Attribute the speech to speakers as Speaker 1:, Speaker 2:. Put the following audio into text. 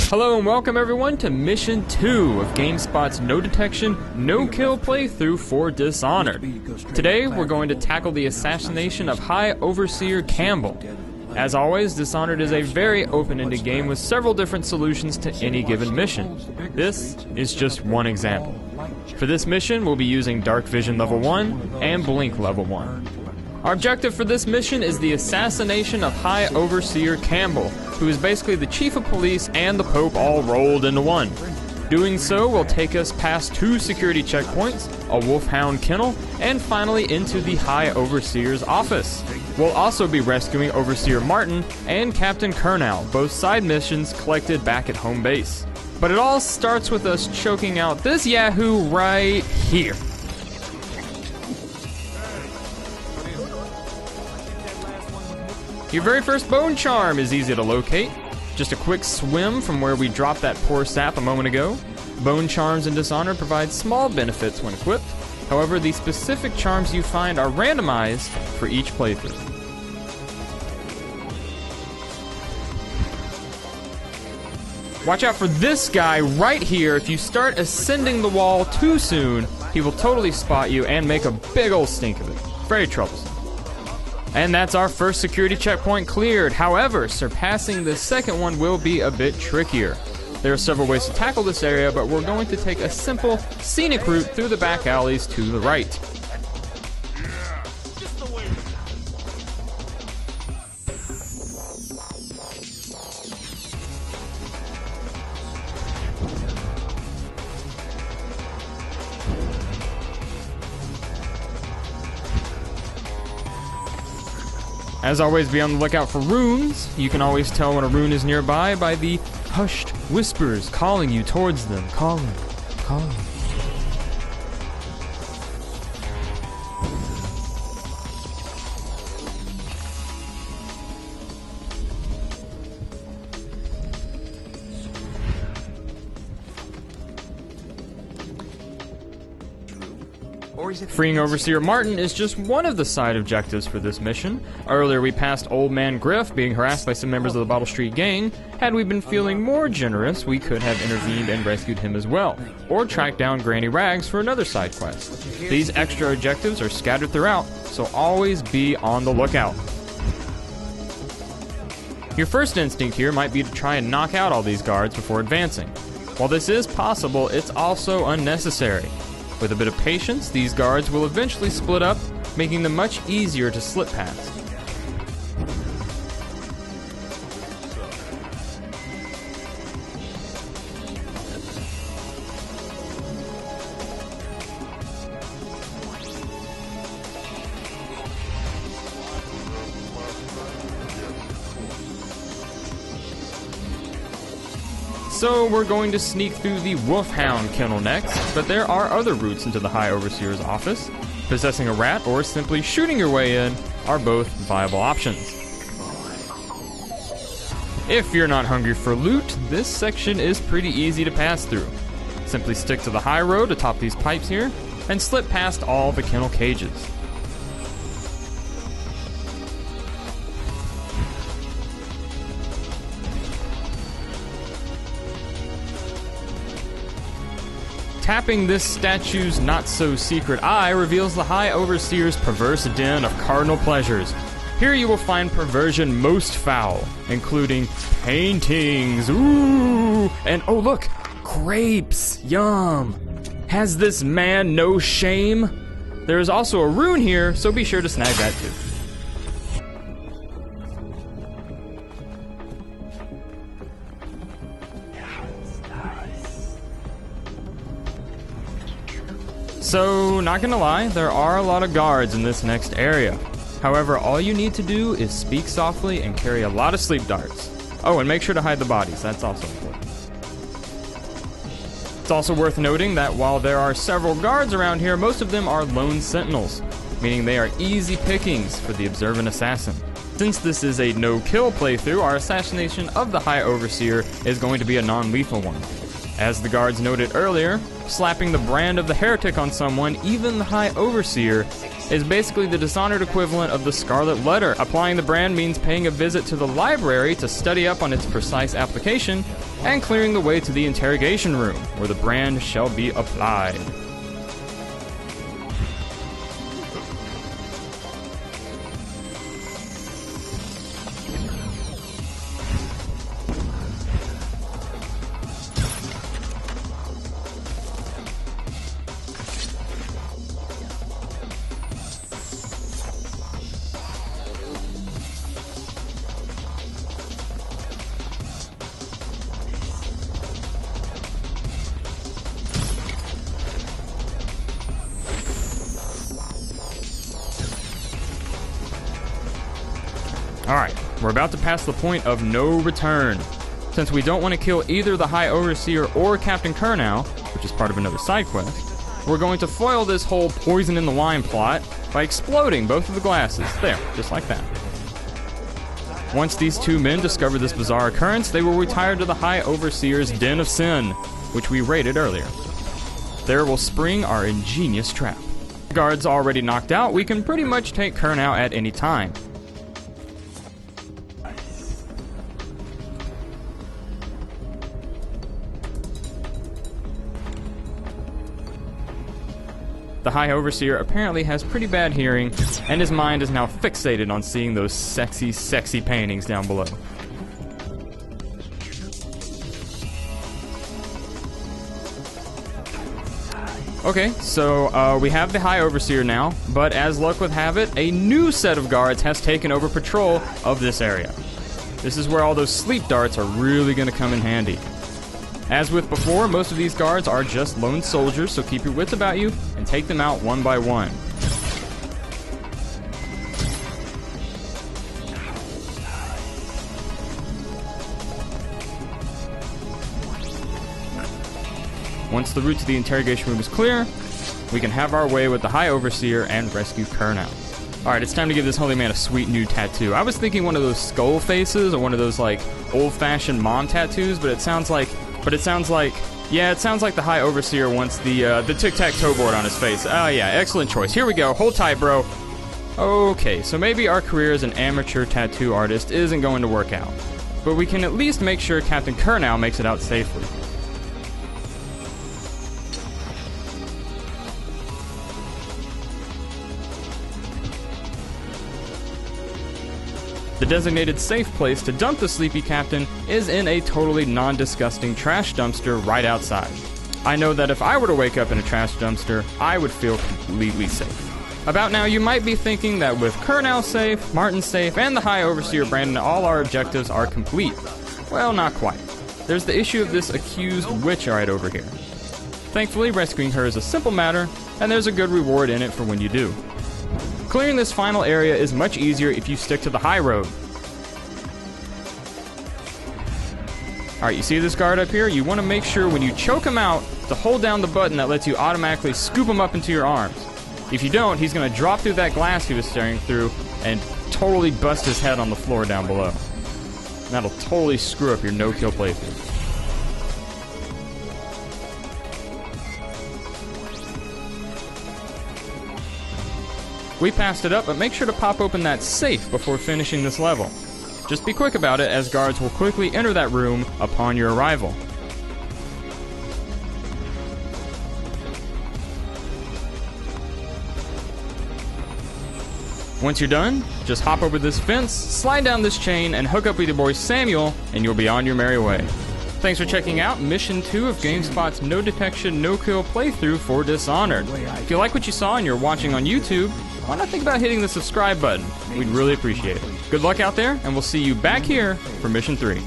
Speaker 1: Hello and welcome everyone to Mission 2 of GameSpot's No Detection, No Kill playthrough for Dishonored. Today we're going to tackle the assassination of High Overseer Campbell. As always, Dishonored is a very open-ended game with several different solutions to any given mission. This is just one example. For this mission, we'll be using Dark Vision Level 1 and Blink Level 1. Our objective for this mission is the assassination of High Overseer Campbell, who is basically the Chief of Police and the Pope all rolled into one. Doing so will take us past 2 security checkpoints, a wolfhound kennel, and finally into the High Overseer's office. We'll also be rescuing Overseer Martin and Captain Kernal, both side missions collected back at home base. But it all starts with us choking out this yahoo right here. Your very first bone charm is easy to locate. Just a quick swim from where we dropped that poor sap a moment ago. Bone charms in Dishonored provide small benefits when equipped. However, the specific charms you find are randomized for each playthrough. Watch out for this guy right here. If you start ascending the wall too soon, he will totally spot you and make a big old stink of it. Very troublesome. And that's our first security checkpoint cleared. However, surpassing the second one will be a bit trickier. There are several ways to tackle this area, but we're going to take a simple, scenic route through the back alleys to the right. As always, be on the lookout for runes. You can always tell when a rune is nearby by the hushed whispers calling you towards them. Calling. Freeing Overseer Martin is just one of the side objectives for this mission. Earlier we passed Old Man Griff being harassed by some members of the Bottle Street Gang. Had we been feeling more generous, we could have intervened and rescued him as well, or tracked down Granny Rags for another side quest. These extra objectives are scattered throughout, so always be on the lookout. Your first instinct here might be to try and knock out all these guards before advancing. While this is possible, it's also unnecessary. With a bit of patience, these guards will eventually split up, making them much easier to slip past. So we're going to sneak through the wolfhound kennel next, but there are other routes into the High Overseer's office. Possessing a rat or simply shooting your way in are both viable options. If you're not hungry for loot, this section is pretty easy to pass through. Simply stick to the high road atop these pipes here, and slip past all the kennel cages. Tapping this statue's not-so-secret eye reveals the High Overseer's perverse den of cardinal pleasures. Here you will find perversion most foul, including paintings, ooh, and oh look, grapes, yum. Has this man no shame? There is also a rune here, so be sure to snag that too. So, not gonna lie, there are a lot of guards in this next area. However, all you need to do is speak softly and carry a lot of sleep darts. Oh, and make sure to hide the bodies, that's also important. It's also worth noting that while there are several guards around here, most of them are lone sentinels, meaning they are easy pickings for the observant assassin. Since this is a no-kill playthrough, our assassination of the High Overseer is going to be a non-lethal one. As the guards noted earlier, slapping the brand of the Heretic on someone, even the High Overseer, is basically the Dishonored equivalent of the Scarlet Letter. Applying the brand means paying a visit to the library to study up on its precise application, and clearing the way to the interrogation room, where the brand shall be applied. Alright, we're about to pass the point of no return. Since we don't want to kill either the High Overseer or Captain Kernow, which is part of another side quest, we're going to foil this whole poison in the wine plot by exploding both of the glasses. There, just like that. Once these two men discover this bizarre occurrence, they will retire to the High Overseer's Den of Sin, which we raided earlier. There will spring our ingenious trap. Guards already knocked out, we can pretty much take Kernow at any time. The High Overseer apparently has pretty bad hearing, and his mind is now fixated on seeing those sexy, sexy paintings down below. Okay, so we have the High Overseer now, but as luck would have it, a new set of guards has taken over patrol of this area. This is where all those sleep darts are really going to come in handy. As with before, most of these guards are just lone soldiers, so keep your wits about you and take them out one by one. Once the route to the interrogation room is clear, we can have our way with the High Overseer and rescue Kernow. Alright, it's time to give this holy man a sweet new tattoo. I was thinking one of those skull faces or one of those like old-fashioned mom tattoos, but it sounds like the High Overseer wants the tic-tac-toe board on his face. Oh yeah, excellent choice. Here we go. Hold tight, bro. Okay, so maybe our career as an amateur tattoo artist isn't going to work out, but we can at least make sure Captain Kernow makes it out safely. The designated safe place to dump the sleepy captain is in a totally non-disgusting trash dumpster right outside. I know that if I were to wake up in a trash dumpster, I would feel completely safe. About now, you might be thinking that with Kernow safe, Martin safe, and the High Overseer Brandon, all our objectives are complete. Well, not quite. There's the issue of this accused witch right over here. Thankfully, rescuing her is a simple matter, and there's a good reward in it for when you do. Clearing this final area is much easier if you stick to the high road. Alright, you see this guard up here? You want to make sure when you choke him out to hold down the button that lets you automatically scoop him up into your arms. If you don't, he's going to drop through that glass he was staring through and totally bust his head on the floor down below. And that'll totally screw up your no-kill playthrough. We passed it up, but make sure to pop open that safe before finishing this level. Just be quick about it, as guards will quickly enter that room upon your arrival. Once you're done, just hop over this fence, slide down this chain, and hook up with your boy Samuel, and you'll be on your merry way. Thanks for checking out Mission 2 of GameSpot's No Detection, No Kill playthrough for Dishonored. If you like what you saw and you're watching on YouTube, why not think about hitting the subscribe button? We'd really appreciate it. Good luck out there, and we'll see you back here for Mission 3.